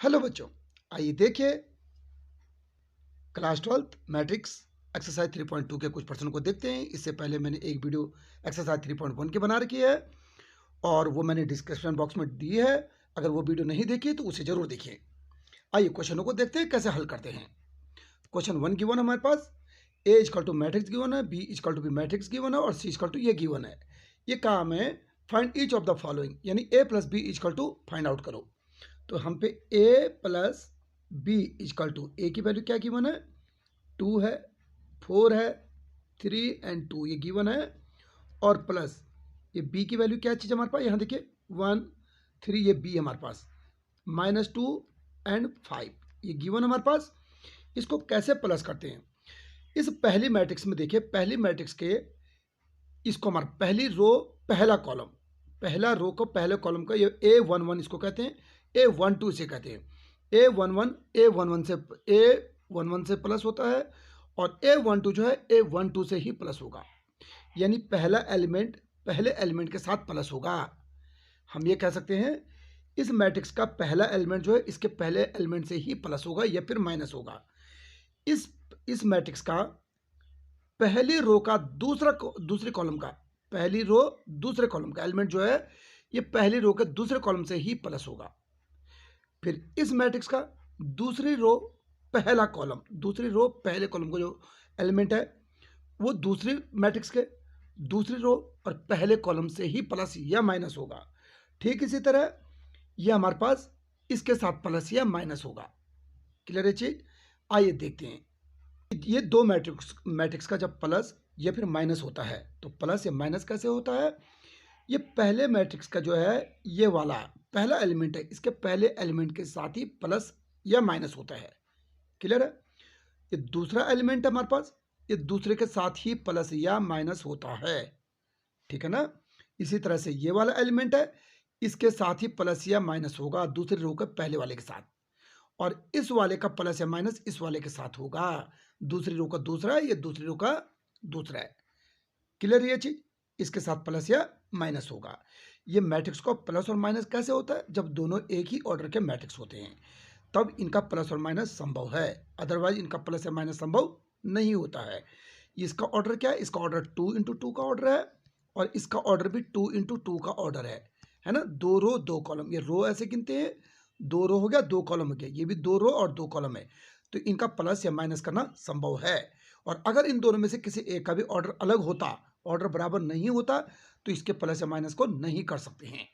Hello बच्चों, आइए देखिए क्लास 12 मैट्रिक्स एक्सरसाइज 3.2 के कुछ प्रश्नों को देखते हैं। इससे पहले मैंने एक वीडियो एक्सरसाइज 3.1 की बना रखी है और वो मैंने डिस्क्रिप्शन बॉक्स में दी है। अगर वो वीडियो नहीं देखी तो उसे जरूर देखिए। आइए क्वेश्चनों को देखते हैं कैसे हल करते हैं। क्वेश्चन 1 गिवन है हमारे पास, A equal to matrix given है, B equal to B matrix given है और सी इजकल टू ये गिवन है। ये काम है find each of the following, यानी A plus B equal to find out करो। तो हम पे A plus B equal to A की वैल्यू क्या गिवन है, 2 है, 4 है, 3 एंड 2 ये गिवन है। और प्लस ये बी की वैल्यू क्या चीज़ हमारे पास, यहाँ देखिए 1 3 ये बी हमारे पास, -2 एंड 5 ये गिवन हमारे पास। इसको कैसे प्लस करते हैं, इस पहली मैट्रिक्स में देखिए, पहली मैट्रिक्स के इसको हमारा पहली रो पहला कॉलम, पहला रो को पहले कॉलम का ये A11 इसको कहते हैं, A12 इसे कहते हैं। A11 से प्लस होता है और A12 जो है A12 से ही प्लस होगा, यानी पहला एलिमेंट पहले एलिमेंट के साथ प्लस होगा। हम ये कह सकते हैं इस मैट्रिक्स का पहला एलिमेंट जो है इसके पहले एलिमेंट से ही प्लस होगा या फिर माइनस होगा। इस मैट्रिक्स का पहली रो का दूसरे कॉलम का, पहली रो दूसरे कॉलम का एलिमेंट जो है ये पहली रो के दूसरे कॉलम से ही प्लस होगा। फिर इस मैट्रिक्स का दूसरी रो पहला कॉलम, दूसरी रो पहले कॉलम का जो एलिमेंट है वो दूसरी मैट्रिक्स के दूसरी रो और पहले कॉलम से ही प्लस या माइनस होगा। ठीक इसी तरह ये हमारे पास इसके साथ प्लस या माइनस होगा। क्लियर है चीज। आइए देखते हैं ये दो मैट्रिक्स का जब प्लस या फिर माइनस होता है तो प्लस या माइनस कैसे होता है। ये पहले मैट्रिक्स का जो है ये वाला पहला एलिमेंट है, इसके पहले एलिमेंट के साथ ही प्लस या माइनस होता है। क्लियर है। ये दूसरा एलिमेंट है हमारे पास, ये दूसरे के साथ ही प्लस या माइनस होता है। ठीक है ना। इसी तरह से ये वाला एलिमेंट है, इसके साथ ही प्लस या माइनस होगा दूसरे रो के पहले वाले के साथ, और इस वाले का प्लस या माइनस इस वाले के साथ होगा। दूसरी रो का दूसरा है, ये दूसरी रो का दूसरा है। क्लियर ये चीज। इसके साथ प्लस या माइनस होगा। ये मैट्रिक्स का प्लस और माइनस कैसे होता है, जब दोनों एक ही ऑर्डर के मैट्रिक्स होते हैं तब इनका प्लस और माइनस संभव है, अदरवाइज इनका प्लस या माइनस संभव नहीं होता है। इसका ऑर्डर क्या है, इसका ऑर्डर 2 इंटू 2 का ऑर्डर है और इसका ऑर्डर भी 2 इंटू 2 का ऑर्डर है ना। 2 रो 2 कॉलम, ये रो ऐसे गिनते हैं, 2 रो हो गया 2 कॉलम हो गया, ये भी 2 रो और 2 कॉलम है, तो इनका प्लस या माइनस करना संभव है। और अगर इन दोनों में से किसी एक का भी ऑर्डर अलग होता, ऑर्डर बराबर नहीं होता, तो इसके प्लस या माइनस को नहीं कर सकते हैं।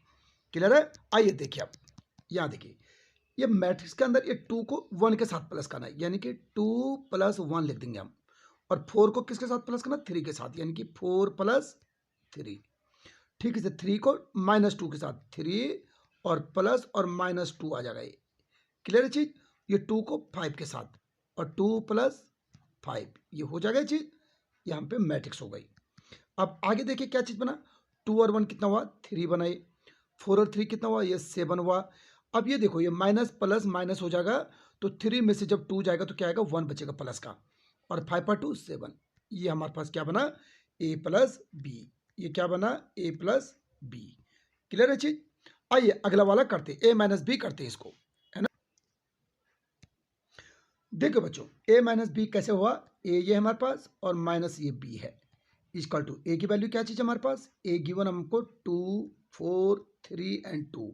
क्लियर है। आइए देखिए, अब यहां देखिए ये मैट्रिक्स के अंदर ये 2 को 1 के साथ प्लस करना है, यानी कि 2 + 1 लिख देंगे हम, और 4 को किसके साथ प्लस करना, 3 के साथ, यानी कि 4 + 3। ठीक है, 3 को -2 के साथ 3 और प्लस और -2 आ जाएगा ये। क्लियर है चीज। ये 2 को 5 के साथ और 2 + 5 ये हो जाएगा चीज, यहाँ पे मैट्रिक्स हो गई। अब आगे देखिए क्या चीज बना, 2 और 1 कितना हुआ, 3 बनाए, 4 और 3 कितना हुआ, ये 7 हुआ। अब ये देखो ये माइनस प्लस माइनस हो जाएगा, तो 3 में से जब 2 जाएगा तो क्या आएगा, 1 बचेगा प्लस का, और 5 पर 2 7। ये हमारे पास क्या बना, a + b। ये क्या बना, a + b। क्लियर है चीज। आइए अगला वाला करते, a - b करते हैं इसको, है ना। देखो बच्चों a - b कैसे हुआ, a ये हमारे पास और माइनस ये b है, इक्वल टू a की वैल्यू क्या चीज हमारे पास, a गिवन हमको 2 4 3 एंड 2,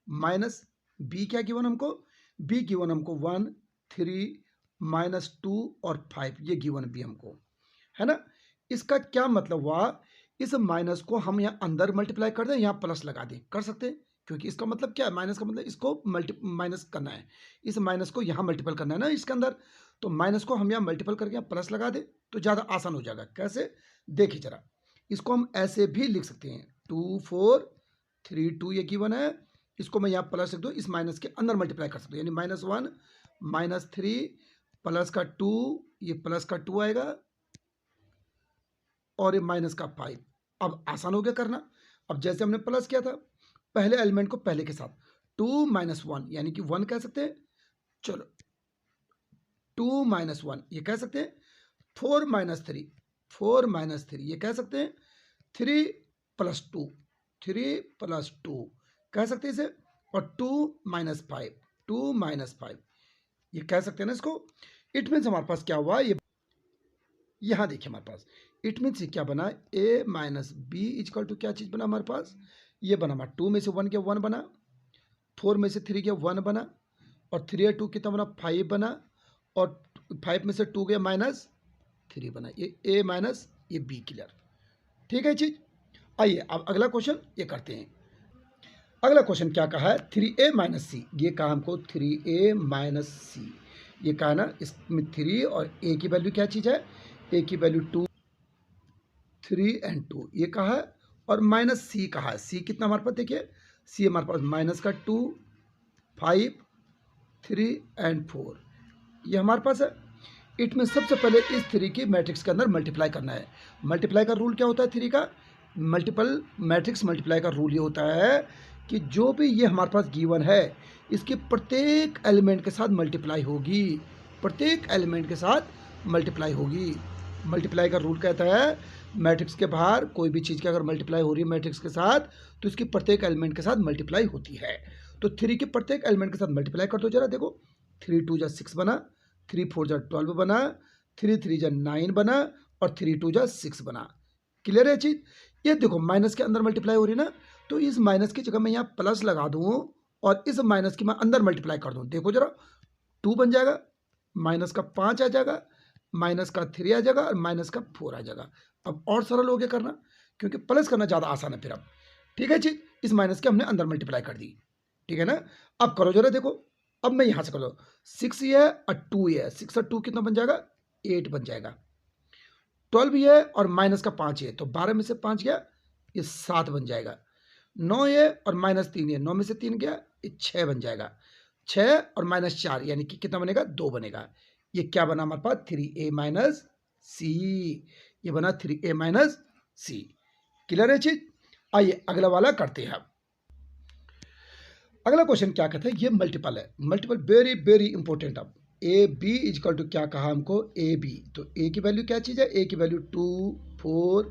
माइनस b क्या गिवन हमको, b गिवन हमको 1 3 -2 और 5 ये गिवन भी हमको, है ना। इसका क्या मतलब हुआ, इस माइनस को हम यहाँ अंदर मल्टीप्लाई कर दें, यहाँ प्लस लगा दें, कर सकते हैं, क्योंकि इसका मतलब क्या है, माइनस का मतलब इसको माइनस करना है, इस माइनस को यहाँ मल्टीपल करना है ना इसके अंदर, तो माइनस को हम यहाँ मल्टीपल करके यहाँ प्लस लगा दें तो ज़्यादा आसान हो जाएगा। कैसे, देखिए जरा, इसको हम ऐसे भी लिख सकते हैं, 2 4 3 2 ये गिवन है, इसको मैं यहाँ प्लस लिख दूँ, इस माइनस के अंदर मल्टीप्लाई कर सकते हैं, यानी -1 -3 प्लस का 2, ये प्लस का 2 आएगा और ये माइनस का 5। अब आसान हो गया करना। अब जैसे हमने प्लस किया था पहले एलिमेंट को पहले के साथ, 2 - 1 यानी कि 1 कह सकते हैं, चलो 2 - 1 ये कह सकते हैं, 4 - 3 ये कह सकते हैं, 3 + 2 कह सकते हैं इसे, और 2 - 5 2 माइनस 5, ये कह सकते हैं ना इसको। इट मीन्स हमारे पास क्या हुआ, ये यहाँ देखिए हमारे पास इट मीन्स ये क्या बना, a minus B equal to क्या चीज़ बना हमारे पास, ये बना हमारा 2 में से 1 गया 1 बना, 4 में से 3 गया 1 बना, और 3 और 2 कितना बना 5 बना, और 5 में से 2 गया -3 बना, ये a माइनस ये b क्लियर। ठीक है चीज़। आइए अब अगला क्वेश्चन ये करते हैं। अगला क्वेश्चन क्या कहा है, 3a माइनस सी, ये कहा हमको 3a माइनस सी, ये कहा ना, इसमें 3 और a की वैल्यू क्या चीज़ है, a की वैल्यू 2, 3 एंड 2 ये कहा है, और माइनस सी कहा है। सी कितना हमारे पास देखिए, सी हमारे पास माइनस का 2, 5, 3 एंड 4 ये हमारे पास है। इट में सबसे पहले इस 3 की मैट्रिक्स के अंदर मल्टीप्लाई करना है। मल्टीप्लाई का रूल क्या होता है 3 का, मल्टीपल मैट्रिक्स मल्टीप्लाई का रूल ये होता है कि जो भी ये हमारे पास गिवन है इसके प्रत्येक एलिमेंट के साथ मल्टीप्लाई होगी, प्रत्येक एलिमेंट के साथ मल्टीप्लाई होगी। मल्टीप्लाई का रूल कहता है मैट्रिक्स के बाहर कोई भी चीज़ की अगर मल्टीप्लाई हो रही है मैट्रिक्स के साथ तो इसकी प्रत्येक एलिमेंट के साथ मल्टीप्लाई होती है। तो 3 के प्रत्येक एलिमेंट के साथ मल्टीप्लाई कर दो जरा, देखो 3 2 जा 6 बना, 3 4 जा 12 बना, 3 3 जा 9 बना, और 3 2 जा 6 बना। क्लियर है चीज़। ये देखो माइनस के अंदर मल्टीप्लाई हो रही है ना, तो इस माइनस की जगह मैं यहाँ प्लस लगा दूँ और इस माइनस की मैं अंदर मल्टीप्लाई कर दूँ, देखो जरा 2 बन जाएगा, माइनस का 5 आ जाएगा, माइनस का 3 आ जाएगा, और माइनस का 4 आ जाएगा। अब और सरल हो गया करना, क्योंकि प्लस करना ज़्यादा आसान है फिर अब। ठीक है चीज़, इस माइनस के हमने अंदर मल्टीप्लाई कर दी, ठीक है ना। अब करो जरा, देखो अब मैं यहाँ से करो 6 ये है और 2 ये है, 6 और 2 कितना बन जाएगा 8 बन जाएगा, 12 ये है और माइनस का 5 ये, तो 12 में से 5 गया ये 7 बन जाएगा, 9 ये और माइनस 3 ये, 9 में से 3 गया ये 6 बन जाएगा, 6 और माइनस 4 यानी कि कितना बनेगा 2 बनेगा। ये क्या बना हमारे पास 3a माइनस सी, ये बना 3a माइनस सी। क्लियर है चीज। आइए अगला वाला करते हैं। अगला क्वेश्चन क्या कहते हैं, ये मल्टीपल है, मल्टीपल वेरी वेरी इंपॉर्टेंट। अब ए बी इजकल टू क्या कहा हमको ए बी, तो ए की वैल्यू क्या चीज़ है, ए की वैल्यू 2 4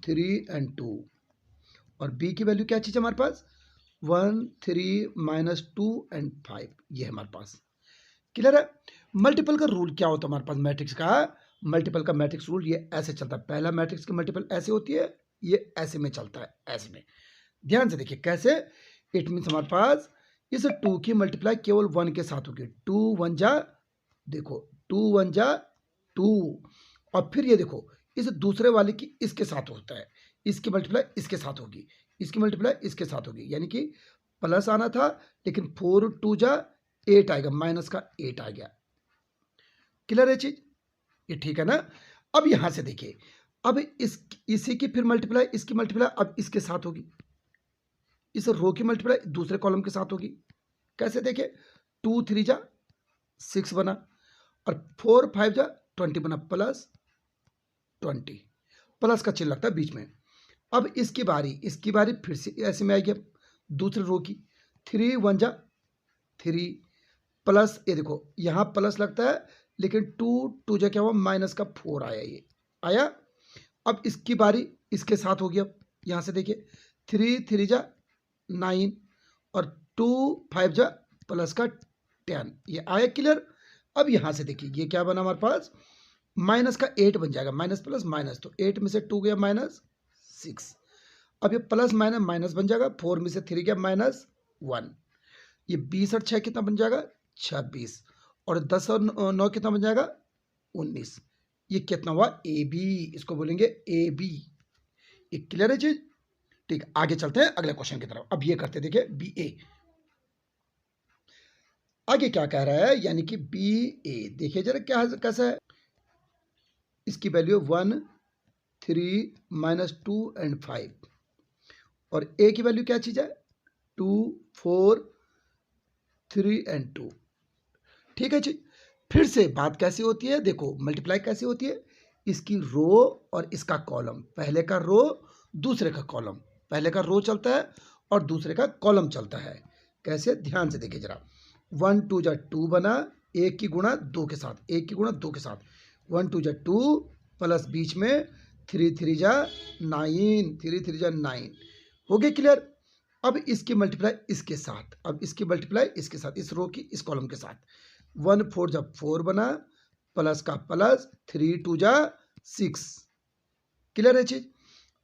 3 एंड 2, और बी की वैल्यू क्या चीज़ है हमारे पास 1 3 माइनस 2 एंड 5, ये है हमारे पास। क्लियर है। मल्टीपल का रूल क्या होता है हमारे पास मैट्रिक्स का, मल्टीपल का मैट्रिक्स रूल ये ऐसे चलता है, पहला मैट्रिक्स की मल्टीपल ऐसे होती है, ये ऐसे में चलता है, ऐसे में। ध्यान से देखिए कैसे, इट मीन्स हमारे पास इस 2 की मल्टीप्लाई केवल 1 के साथ होगी, 2 1 जा, देखो 2 1 जा 2, और फिर ये देखो इस दूसरे वाले की इसके साथ होता है, इसकी मल्टीप्लाई इसके साथ होगी, इसकी मल्टीप्लाई इसके साथ होगी, यानी कि प्लस आना था लेकिन 4 2 जा 8 आएगा, माइनस का 8 आ गया। क्लियर है चीज, ये ठीक है ना। अब यहां से देखिए, अब इसी की फिर मल्टीप्लाई इसकी मल्टीप्लाई अब इसके साथ होगी, इस रो की मल्टीप्लाई दूसरे कॉलम के साथ होगी। कैसे देखिए 2 3 जा 6 बना, और 4 5 जा 20 बना, प्लस 20, प्लस का चिन्ह लगता है बीच में। अब इसकी बारी फिर से ऐसे में आएगी, दूसरे रो की 3 1 जा 3, प्लस ये देखो यहाँ प्लस लगता है लेकिन 2 2 जा क्या हुआ माइनस का 4 आया, ये आया। अब इसकी बारी इसके साथ होगी, अब यहाँ से देखिए 3 3 जा 9, और 2 5 जा प्लस का 10, ये आया। क्लियर। अब यहाँ से देखिए ये क्या बना हमारे पास माइनस का 8 बन जाएगा, माइनस प्लस माइनस, तो 8 में से 2 गया -6, अब ये प्लस माइनस माइनस बन जाएगा, 4 में से 3 गया -1, ये 20 और 6 कितना बन जाएगा 26, और 10 और 9 कितना बन जाएगा 19, ये कितना हुआ ए बी, इसको बोलेंगे ए बी। ये क्लियर है चीज। ठीक, आगे चलते हैं अगले क्वेश्चन की तरफ। अब ये करते देखिए बी ए, आगे क्या कह रहा है, यानी कि बी ए देखिए जरा क्या कैसा है, इसकी वैल्यू 1 3 माइनस 2 एंड 5, और ए की वैल्यू क्या चीज है 2 4 3 एंड 2। ठीक है जी। फिर से बात कैसी होती है, देखो मल्टीप्लाई कैसी होती है, इसकी रो और इसका कॉलम, पहले का रो दूसरे का कॉलम, पहले का रो चलता है और दूसरे का कॉलम चलता है। कैसे, ध्यान से देखिए जरा, 1 2 जा 2 बना, एक की गुणा 2 के साथ, एक की गुणा 2 के साथ, 1 2 जा 2, प्लस बीच में 3 3 जा 9, 3 3 जा 9, हो गया क्लियर। अब इसकी मल्टीप्लाई इसके साथ, अब इसकी मल्टीप्लाई इसके साथ, इस रो की इस कॉलम के साथ। 1 4 जब 4 बना, प्लस का प्लस, 3 2 जा 6। क्लियर है चीज।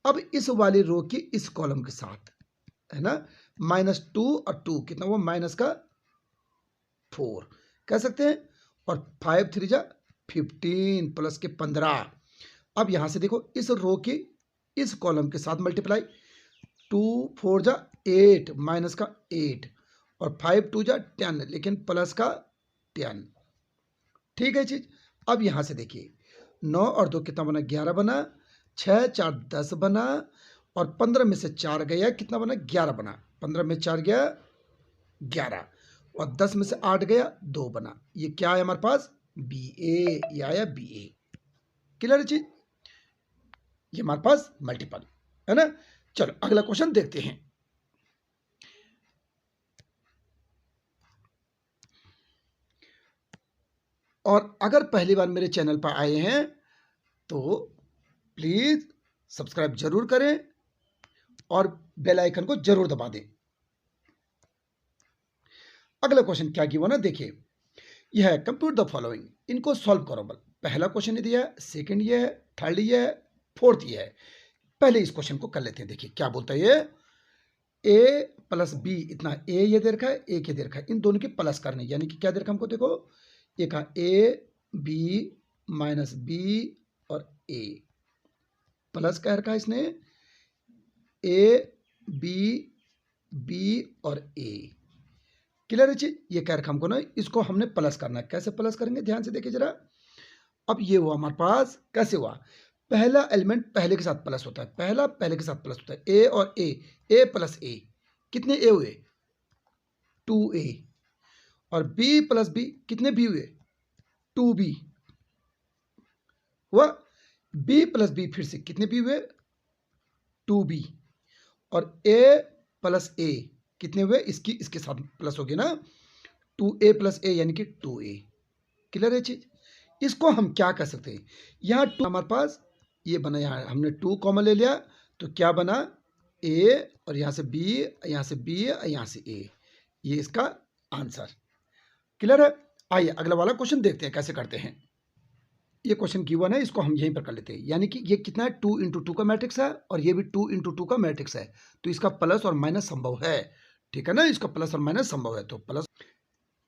अब इस वाली रो की इस कॉलम के साथ, है ना, -2 और 2 कितना हुआ, माइनस का 4 कह सकते हैं। और 5 3 जा 15 प्लस के 15। अब यहां से देखो इस रो की इस कॉलम के साथ मल्टीप्लाई, 2 4 जा 8 माइनस का 8 और 5 2 जा 10 लेकिन प्लस का 10। ठीक है चीज। अब यहां से देखिए 9 और 2 कितना बना, 11 बना, 6 4 10 बना और 15 में से 4 गया कितना बना, 11 बना। 15 में 4 गया 11 और 10 में से 8 गया 2 बना। ये क्या है हमारे पास, बी ए, ये आया बी ए। क्लियर है चीज। ये हमारे पास मल्टीपल है ना। चलो अगला क्वेश्चन देखते हैं। और अगर पहली बार मेरे चैनल पर आए हैं तो प्लीज सब्सक्राइब जरूर करें और बेल आइकन को जरूर दबा दें। अगला क्वेश्चन क्या गिवन है देखिए, यह है कंप्यूट द फॉलोइंग, इनको सॉल्व करो। बल पहला क्वेश्चन ये दिया है, सेकंड ये है, थर्ड ये है, फोर्थ ये है। पहले इस क्वेश्चन को कर लेते हैं। देखिए क्या बोलता है ये, ए प्लस बी इतना, ए ये दे रखा है, ए के दे रखा है, इन दोनों की प्लस करनी, यानी कि क्या दे रखा हमको, देखो ये कहा ए बी माइनस बी और ए प्लस कह रखा है इसने ए बी बी और ए। क्लियर है चीज। ये कह रखा हमको ना, इसको हमने प्लस करना है। कैसे प्लस करेंगे, ध्यान से देखिए जरा। अब ये हुआ हमारे पास, कैसे हुआ, पहला एलिमेंट पहले के साथ प्लस होता है, पहला पहले के साथ प्लस होता है, ए और ए प्लस ए, कितने ए हुए, 2a। और b प्लस बी कितने बी हुए, 2b हुआ। b प्लस बी फिर से कितने बी हुए, 2b। और a प्लस ए कितने हुए, इसकी इसके साथ प्लस हो गया ना, 2a प्लस ए यानी कि 2a। क्लियर है चीज। इसको हम क्या कर सकते हैं, यहाँ 2 हमारे पास ये बना, यहाँ हमने 2 कॉमन ले लिया तो क्या बना, a और यहाँ से b, यहाँ से b, यहाँ से a, ये इसका आंसर। क्लियर है। आइए अगला वाला क्वेश्चन देखते हैं कैसे करते हैं। ये क्वेश्चन गिवन है, इसको हम यहीं पर कर लेते हैं। यानी कि ये कितना है, 2 इंटू 2 का मैट्रिक्स है और ये भी 2 इंटू 2 का मैट्रिक्स है, तो इसका प्लस और माइनस संभव है। ठीक है ना, इसका प्लस और माइनस संभव है, तो प्लस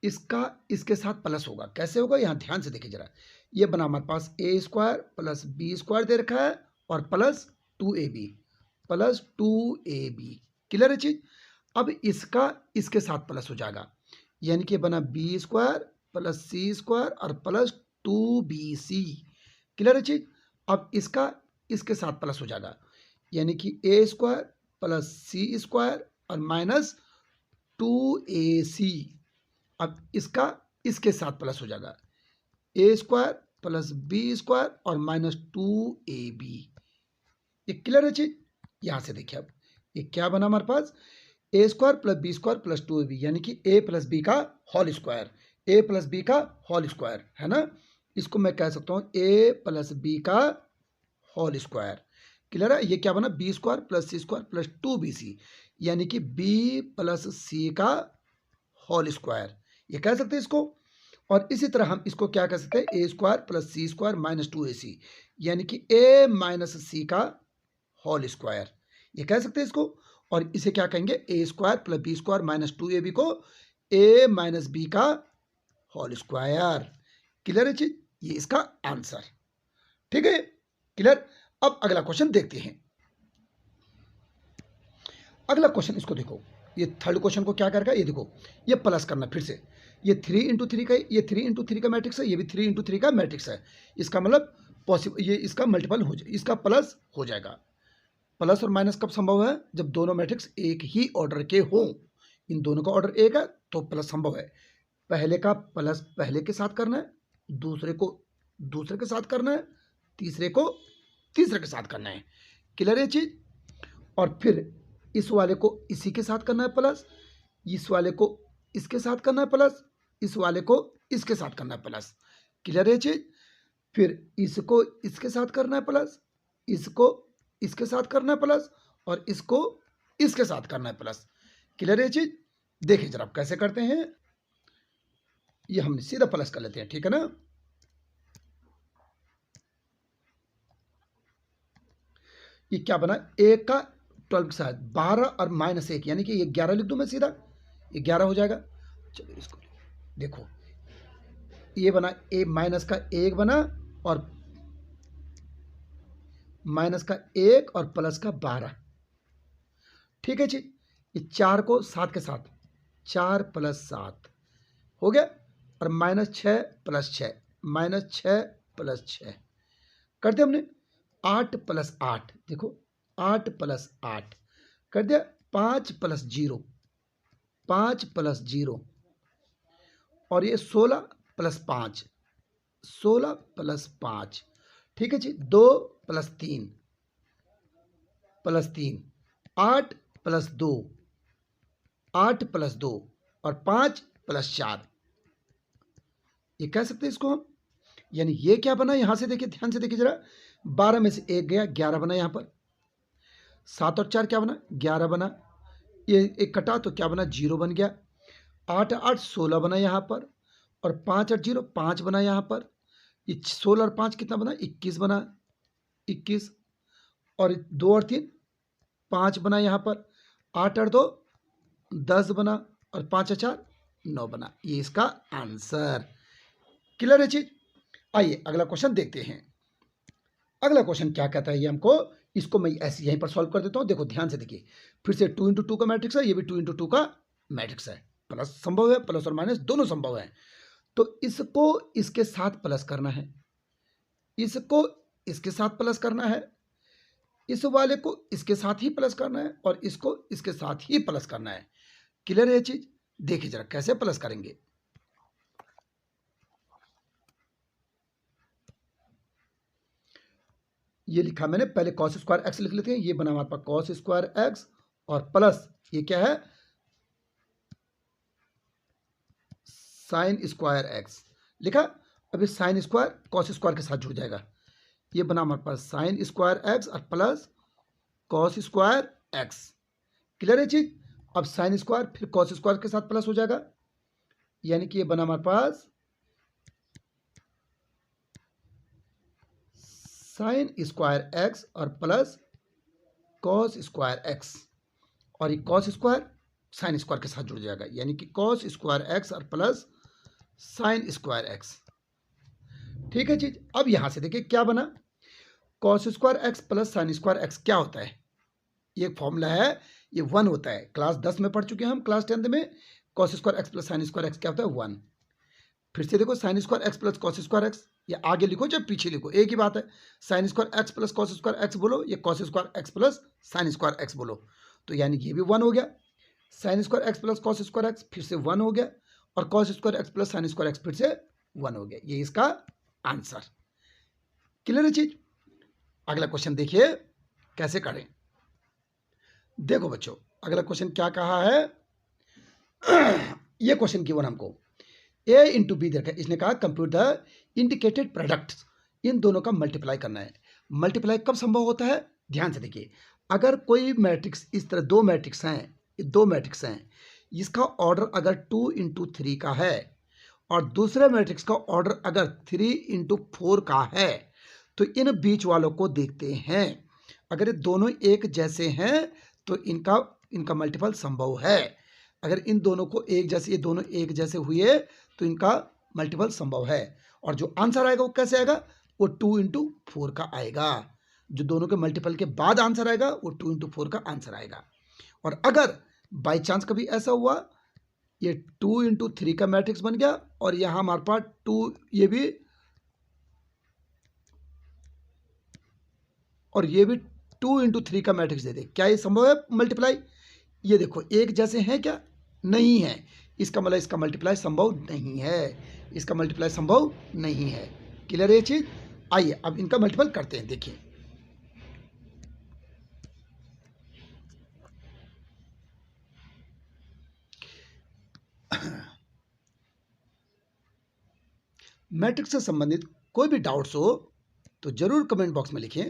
इसका इसके साथ प्लस होगा। कैसे होगा, यहाँ ध्यान से देखिए जरा। ये बना हमारे पास A square plus B square दे रखा है और plus 2ab plus 2ab। Clear है चीज। अब इसका इसके साथ प्लस हो जाएगा, यानी कि बना B square plus C square और प्लस 2bc। क्लियर है चीज। अब इसका इसके साथ प्लस हो जाएगा, यानी कि ए स्क्वायर प्लस सी स्क्वायर और माइनस 2ac। अब इसका इसके साथ प्लस हो जाएगा, ए स्क्वायर प्लस बी स्क्वायर और माइनस 2ab। ये क्लियर है चीज। यहां से देखिए अब ये क्या बना हमारे पास, A square plus B square plus 2ab, यानी कि ए प्लस बी का whole square, A plus B का होल स्क्वायर है ना। इसको मैं कह सकता हूं ए प्लस बी का होल स्क्वायर। क्लियर है। ये क्या बना, B square plus C square plus 2bc, यानी कि बी प्लस सी का होल स्क्वायर, ये कह सकते हैं इसको। और इसी तरह हम इसको क्या कह सकते हैं, ए square plus C square minus 2ac, यानी कि ए माइनस सी का होल स्क्वायर, ये कह सकते हैं इसको। और इसे क्या कहेंगे, A square plus B square minus 2ab को ए माइनस बी का होल स्क्वायर। क्लियर है चीज, ये इसका आंसर। ठीक है, क्लियर। अब अगला क्वेश्चन देखते हैं। अगला क्वेश्चन इसको देखो, ये थर्ड क्वेश्चन को क्या करेगा, ये देखो ये प्लस करना फिर से, ये 3 इंटू 3 का, ये 3 इंटू 3 का मैट्रिक्स है, ये भी 3 इंटू 3 का मैट्रिक्स है। इसका मतलब पॉसिबल, ये इसका मल्टीपल हो जाए, इसका प्लस हो जाएगा। प्लस और माइनस कब संभव है, जब दोनों मैट्रिक्स एक ही ऑर्डर के हों। इन दोनों का ऑर्डर एक है तो प्लस संभव है। पहले का प्लस पहले के साथ करना है, दूसरे को दूसरे के साथ करना है, तीसरे को तीसरे के साथ करना है। क्लियर है चीज। और फिर इस वाले को इसी के साथ करना है प्लस, इस वाले को इसके साथ करना है प्लस, इस वाले को इसके साथ करना है प्लस। क्लियर है चीज। फिर इसको इसके साथ करना है प्लस, इसको इसके साथ करना है प्लस और इसको इसके साथ करना है प्लस। क्लियर है ये चीज? देखिए जरा आप कैसे करते हैं, ये हमने सीधा प्लस कर लेते हैं, ठीक है ना। ये क्या बना, एक का 12 के साथ 12 और -1 यानी कि ये 11 लिख दूं मैं सीधा, ये 11 हो जाएगा। चलो इसको देखो, ये बना ए माइनस का 1 बना और माइनस का 1 और प्लस का 12, ठीक है जी। ये 4 को 7 के साथ 4 + 7 हो गया, और -6 + 6 -6 + 6 करते हमने 8 + 8, देखो 8 + 8 कर दिया, 5 + 0 5 + 0 और ये 16 + 5 16 + 5, ठीक है जी। 2 + 3 + 3 8 + 2 8 + 2 और 5 + 4, ये कह सकते हैं इसको हम। यानी ये क्या बना, यहां से देखिए, ध्यान से देखिए जरा, 12 में से 1 गया, 11 बना यहां पर। 7 और 4 क्या बना, 11 बना। ये एक कटा तो क्या बना, 0 बन गया। 8 8 16 बना यहां पर, और 5 8 0 5 बना यहां पर। ये 16 और 5 कितना बना, 21 बना, 21। और 2 और 3 5 बना यहां पर। 8 और 2 10 बना, और 5 और 4 9 बना। ये इसका आंसर। क्लियर है चीज? आइए अगला क्वेश्चन देखते हैं। अगला क्वेश्चन क्या कहता है ये हमको, इसको मैं ऐसे यहीं पर सॉल्व कर देता हूं। देखो ध्यान से देखिए, फिर से 2 × 2 का मैट्रिक्स है, ये भी 2 × 2 का मैट्रिक्स है। प्लस संभव है, प्लस और माइनस दोनों संभव है। तो इसको इसके साथ प्लस करना है, इसको इसके साथ प्लस करना है, इस वाले को इसके साथ ही प्लस करना है, और इसको इसके साथ ही प्लस करना है। क्लियर है ये चीज? देखिए जरा कैसे प्लस करेंगे। ये लिखा मैंने, पहले cos स्क्वायर एक्स लिख लेते हैं। ये बना हमारे पास cos स्क्वायर एक्स, और प्लस ये क्या है, साइन स्क्वायर एक्स लिखा। अभी साइन स्क्वायर cos स्क्वायर के साथ जुड़ जाएगा। ये बना हमारे पास साइन स्क्वायर एक्स और plus cos square x. Clear है चीज? अब साइन स्क्वायर फिर cos स्क्वायर के साथ प्लस हो जाएगा, यानी कि ये बना हमारे पास साइन स्क्वायर एक्स और प्लस cos स्क्वायर एक्स, और ये cos स्क्वायर साइन स्क्वायर के साथ जुड़ जाएगा, यानी कि cos स्क्वायर एक्स और प्लस साइन स्क्वायर एक्स। ठीक है चीज? अब यहां से देखिए क्या बना, cos square x plus sine square x क्या होता है, ये फॉर्मूला है, ये 1 होता है। क्लास 10 में पढ़ चुके हैं हम, क्लास 10 में cos square x plus sine square x क्या होता है, 1। फिर से देखो, sine square x plus cos square x, ये आगे लिखो चाहे पीछे लिखो, एक ही बात है। Sine square x plus cos square x बोलो, ये cos square x plus sine square x बोलो, तो यानी कि ये भी 1 हो गया। Sine square x plus cos square x फिर से 1 हो गया, और cos square x plus sine square x फिर से 1 हो गया। ये इसका आंसर। क्लियर है चीज? अगला क्वेश्चन देखिए कैसे करें। देखो बच्चों, अगला क्वेश्चन क्या कहा है, ये क्वेश्चन गिवन हमको, a इंटू बी देखा, इसने कहा कंप्यूट द इंडिकेटेड प्रोडक्ट, इन दोनों का मल्टीप्लाई करना है। मल्टीप्लाई कब संभव होता है, ध्यान से देखिए। अगर कोई मैट्रिक्स, इस तरह दो मैट्रिक्स हैं, ये दो मैट्रिक्स हैं, इसका ऑर्डर अगर 2 × 3 का है, और दूसरे मैट्रिक्स का ऑर्डर अगर 3 × 4 का है, तो इन बीच वालों को देखते हैं। अगर ये दोनों एक जैसे हैं तो इनका मल्टीपल संभव है। अगर इन दोनों को एक जैसे, ये दोनों एक जैसे हुए तो इनका मल्टीपल संभव है। और जो आंसर आएगा वो कैसे आएगा, वो 2 × 4 का आएगा। जो दोनों के मल्टीपल के बाद आंसर आएगा वो 2 × 4 का आंसर आएगा। और अगर बाई चांस कभी ऐसा हुआ, ये 2 × 3 का मैट्रिक्स बन गया, और यहां हमारे पास 2, ये भी, और ये भी 2 × 3 का मैट्रिक्स दे दे, क्या ये संभव है मल्टीप्लाई? ये देखो एक जैसे हैं क्या, नहीं है, इसका मतलब इसका मल्टीप्लाई संभव नहीं है, इसका मल्टीप्लाई संभव नहीं है। क्लियर है ये चीज? आइए अब इनका मल्टीपल करते हैं, देखिए। मैट्रिक्स से संबंधित कोई भी डाउट्स हो तो जरूर कमेंट बॉक्स में लिखें,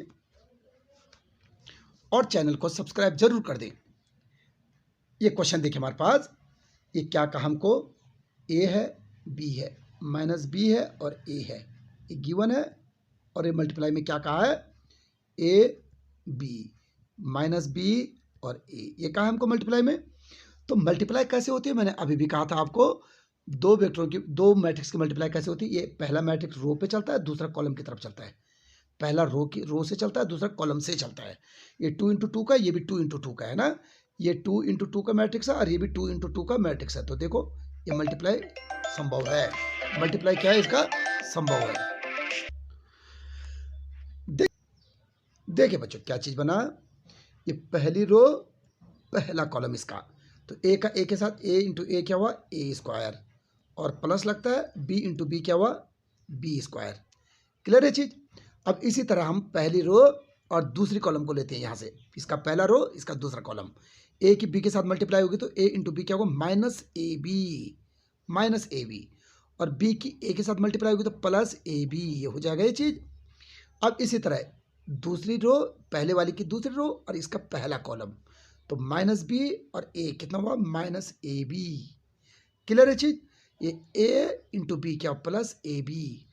और चैनल को सब्सक्राइब जरूर कर दें। ये क्वेश्चन देखिए हमारे पास, ये क्या कहा हमको, ए है, बी है, माइनस बी है और ए है, ये गिवन है। और ये मल्टीप्लाई में क्या कहा है, ए बी माइनस बी और ए, ये कहा हमको मल्टीप्लाई में। तो मल्टीप्लाई कैसे होती है, मैंने अभी भी कहा था आपको, दो वेक्टरों की, दो मैट्रिक्स की मल्टीप्लाई कैसे होती है। ये पहला मैट्रिक्स रो पे चलता है, दूसरा कॉलम की तरफ चलता है। पहला रो से चलता है, दूसरा कॉलम से चलता है। ये 2 इंटू 2 का, ये भी 2 इंटू 2 का है ना, ये 2 इंटू 2 का मैट्रिक्स है और ये भी 2 इंटू 2 का मैट्रिक्स है। तो देखो ये मल्टीप्लाई संभव है, मल्टीप्लाई क्या है इसका, संभव है। देखिए बच्चों क्या चीज बना, ये पहली रो पहला कॉलम इसका, तो ए का ए के साथ ए इंटू ए क्या हुआ, ए स्क्वायर, और प्लस लगता है बी इंटू बी क्या हुआ, बी स्क्वायर। क्लियर है चीज। अब इसी तरह हम पहली रो और दूसरी कॉलम को लेते हैं यहाँ से, इसका पहला रो, इसका दूसरा कॉलम, ए की बी के साथ मल्टीप्लाई होगी तो ए इंटू बी क्या होगा, माइनस ए बी, और बी की ए के साथ मल्टीप्लाई होगी तो प्लस ए बी, ये हो जाएगा ये चीज। अब इसी तरह दूसरी रो, पहले वाली की दूसरी रो और इसका पहला कॉलम, तो माइनस बी और ए कितना हुआ, माइनस ए बी। क्लियर है चीज। ये ए इंटू बी क्या, प्लस ए बी।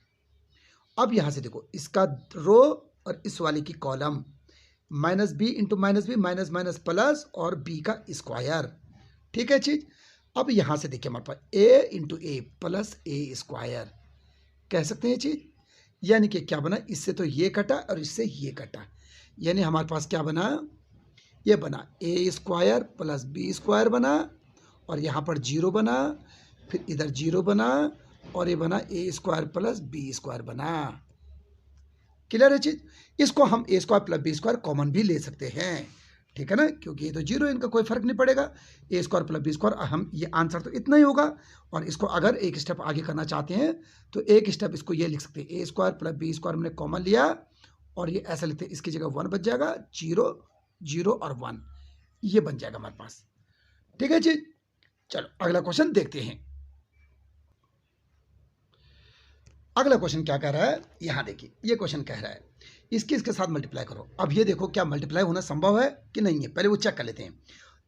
अब यहां से देखो इसका रो और इस वाले की column, minus B into minus B, minus minus plus और बी का स्क्वायर। ठीक है चीज। अब यहां से देखिए हमारे पास A into A plus A square, कह सकते हैं चीज। यानी कि क्या बना, इससे तो ये कटा और इससे ये कटा, यानी हमारे पास क्या बना, ये बना A square plus B square बना, और यहाँ पर जीरो बना, फिर इधर जीरो बना, और ये बना A square plus B square बना। क्लियर है चीज। इसको हम A square plus B square common भी ले सकते हैं, ठीक है ना, क्योंकि ये तो जीरो, इनका कोई फर्क नहीं पड़ेगा। ए स्क्वायर प्लस बी स्क्वायर, हम ये आंसर तो इतना ही होगा। और इसको अगर एक स्टेप आगे करना चाहते हैं तो एक स्टेप इसको ये लिख सकते हैं, ए स्क्वायर प्लस बी स्क्वायर हमने कॉमन लिया और ये ऐसा लिखते हैं, इसकी जगह 1 बच जाएगा, 0 0 और 1, ये बन जाएगा हमारे पास। ठीक है जी। चलो अगला क्वेश्चन देखते हैं। अगला क्वेश्चन क्या कह रहा है, यहां देखिए, ये क्वेश्चन कह रहा है इसके साथ मल्टीप्लाई करो। अब ये देखो क्या मल्टीप्लाई होना संभव है कि नहीं है, पहले वो चेक कर लेते हैं।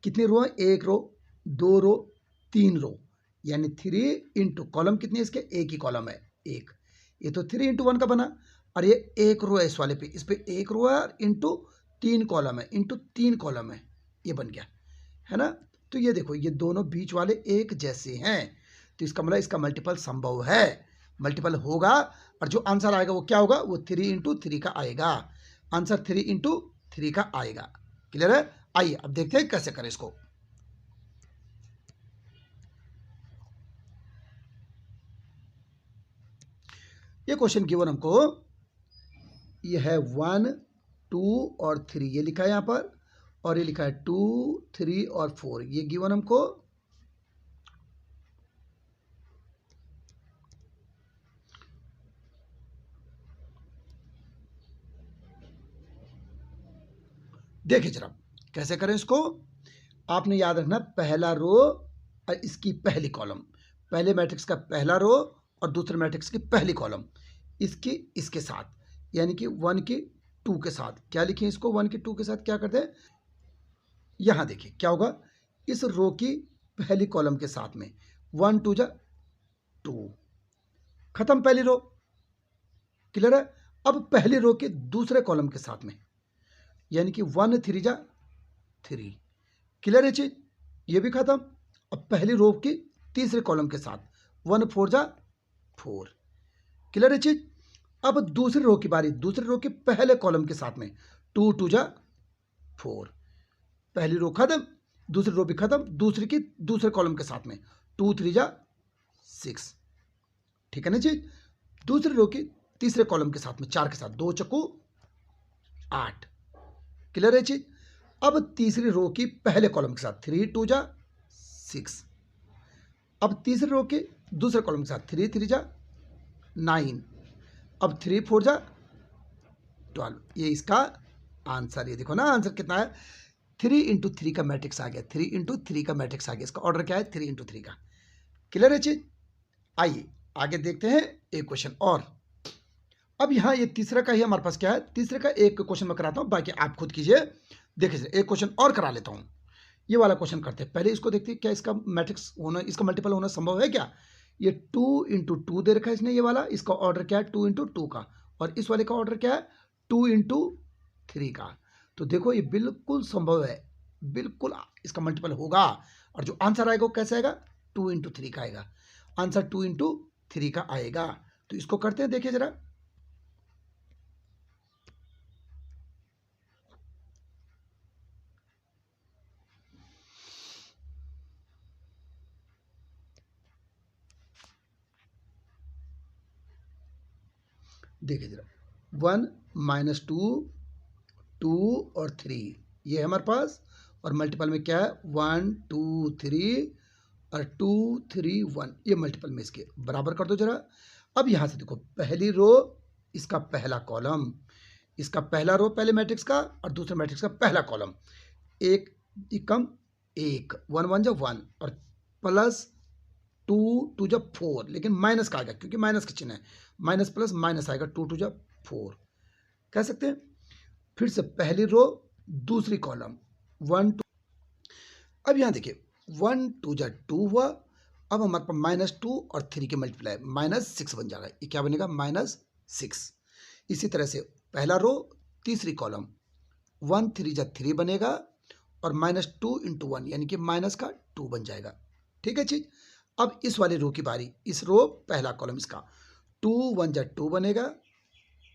कितनी रो है, एक रो, दो रो, तीन रो, यानी 3 इंटू कॉलम कितनी है इसके, एक ही कॉलम है, एक। ये तो 3 इंटू 1 का बना, और ये एक रो है इस वाले पे, इस पे एक रो है इंटू 3 कॉलम है, इंटू 3 कॉलम है, ये बन गया, है ना। तो ये देखो ये दोनों बीच वाले एक जैसे हैं, तो इसका मतलब इसका मल्टीपल संभव है, मल्टीपल होगा। और जो आंसर आएगा वो क्या होगा, वो 3 इंटू 3 का आएगा, आंसर 3 इंटू 3 का आएगा। क्लियर है। आइए अब देखते हैं कैसे करें इसको। ये क्वेश्चन गिवन हमको, ये है 1 2 और 3, ये लिखा है यहां पर, और ये लिखा है 2 3 और 4, ये गिवन हमको। देखिए जरा कैसे करें इसको। आपने याद रखना, पहला रो और इसकी पहली कॉलम, पहले मैट्रिक्स का पहला रो और दूसरे मैट्रिक्स की पहली कॉलम, इसकी इसके साथ, यानी कि 1 की 2 के साथ क्या लिखें इसको, 1 की 2 के साथ क्या करते हैं, यहां देखिए क्या होगा, इस रो की पहली कॉलम के साथ में 1 2 जा 2, खत्म पहली रो। क्लियर है। अब पहली रो के दूसरे कॉलम के साथ में, यानी कि 1 3 जा 3, क्लियर है चीज, ये भी खत्म। अब पहली रो की तीसरे कॉलम के साथ 1 4 जा 4, क्लियर है चीज। अब दूसरी रो की बारी, दूसरी रो के पहले कॉलम के साथ में 2 2 जा 4, पहली रो खत्म, दूसरी रो भी खत्म, दूसरी की दूसरे कॉलम के साथ में 2 3 जा 6, ठीक है ना चीज। दूसरी रो की तीसरे कॉलम के साथ में 4 के साथ 2 चक्कू 8, क्लियर है चीज। अब तीसरी रो की पहले कॉलम के साथ 3 2 जा 6, अब तीसरी रो के दूसरे कॉलम के साथ 3 3 जा 9, अब 3 4 जा 12, ये इसका आंसर। ये देखो ना आंसर कितना है, 3 इंटू 3 का मैट्रिक्स आ गया, 3 इंटू 3 का मैट्रिक्स आ गया, इसका ऑर्डर क्या है, 3 इंटू 3 का। क्लियर है चीज। आइए आगे देखते हैं एक क्वेश्चन और। अब यहां ये तीसरा का ही हमारे पास क्या है, तीसरे का एक क्वेश्चन मैं कराता हूं, बाकी आप खुद कीजिए। देखिए एक क्वेश्चन और करा लेता हूं। ये वाला क्वेश्चन करते हैं। पहले इसको देखते हैं, क्या इसका मैट्रिक्स होना, इसका मल्टीपल होना संभव है क्या? ये 2 इंटू 2 दे रखा है इसने, ये वाला, इसका ऑर्डर क्या है 2 इंटू 2 का, और इस वाले का ऑर्डर क्या है 2 इंटू 3 का। तो देखो ये बिल्कुल संभव है, बिल्कुल इसका मल्टीपल होगा, और जो आंसर आएगा वो कैसे आएगा 2 इंटू 3 का आएगा, आंसर 2 इंटू 3 का आएगा। तो इसको करते हैं, देखिए जरा, देखिए जरा, 1 माइनस 2, 2 और 3 ये है हमारे पास, और मल्टीपल में क्या है 1 2 3 और 2 3 1, ये मल्टीपल में इसके बराबर कर दो जरा। अब यहां से देखो, पहली रो इसका पहला कॉलम, इसका पहला रो पहले मैट्रिक्स का और दूसरे मैट्रिक्स का पहला कॉलम, एक एकम एक, 1 1 जब 1 और प्लस 2 2 जब 4, लेकिन माइनस का आएगा क्योंकि माइनस का चिन्ह है, माइनस प्लस माइनस आएगा, 2 2 जब 4 कह सकते हैं। फिर से पहली रो दूसरी कॉलम 1 2, अब यहां देखिए 1 2 जब 2 हुआ, अब हमारे पास माइनस 2 और 3 के मल्टीप्लाई -6 बन जाएगा, ये क्या बनेगा -6। इसी तरह से पहला रो तीसरी कॉलम 1 3 जब 3 बनेगा, और -2 इंटू 1 यानी कि माइनस का 2 बन जाएगा, ठीक है चीज। अब इस वाले रो की बारी, इस रो पहला कॉलम इसका 2 1 जब 2 बनेगा,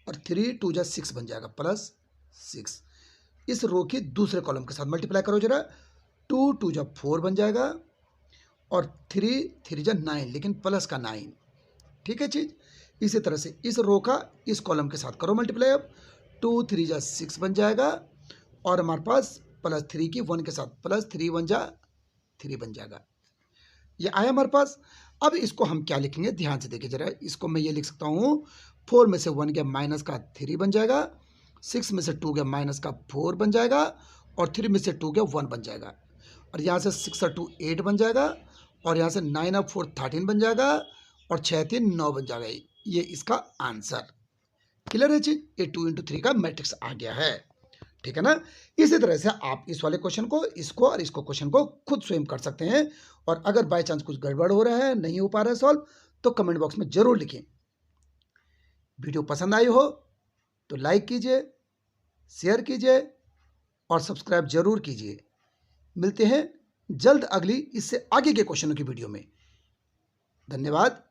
और 3 2 जब 6 बन जाएगा +6। इस रो के दूसरे कॉलम के साथ मल्टीप्लाई करो जरा, 2 2 जब 4 बन जाएगा, और 3 3 जब 9, लेकिन प्लस का 9, ठीक है चीज। इसी तरह से इस रो का इस कॉलम के साथ करो मल्टीप्लाई, अब 2 3 जा 6 बन जाएगा, और हमारे पास +3 की 1 के साथ +3 1 जा 3 बन जाएगा, ये आया हमारे पास। अब इसको हम क्या लिखेंगे, ध्यान से देखिए जरा, इसको मैं ये लिख सकता हूँ 4 में से 1 गया माइनस का 3 बन जाएगा, 6 में से 2 गया माइनस का 4 बन जाएगा, और 3 में से 2 गया 1 बन जाएगा, और यहाँ से 6 और 2 8 बन जाएगा, और यहाँ से 9 और 4 13 बन जाएगा, और 6 3 9 बन जाएगा, ये इसका आंसर। क्लियर है चीज, ये 2 इंटू 3 का मैट्रिक्स आ गया है, ठीक है ना। इसी तरह से आप इस वाले क्वेश्चन को, इसको और इसको क्वेश्चन को खुद स्वयं कर सकते हैं, और अगर बाय चांस कुछ गड़बड़ हो रहा है, नहीं हो पा रहा है सॉल्व, तो कमेंट बॉक्स में जरूर लिखें। वीडियो पसंद आई हो तो लाइक कीजिए, शेयर कीजिए और सब्सक्राइब जरूर कीजिए। मिलते हैं जल्द अगली इससे आगे के क्वेश्चनों की वीडियो में। धन्यवाद।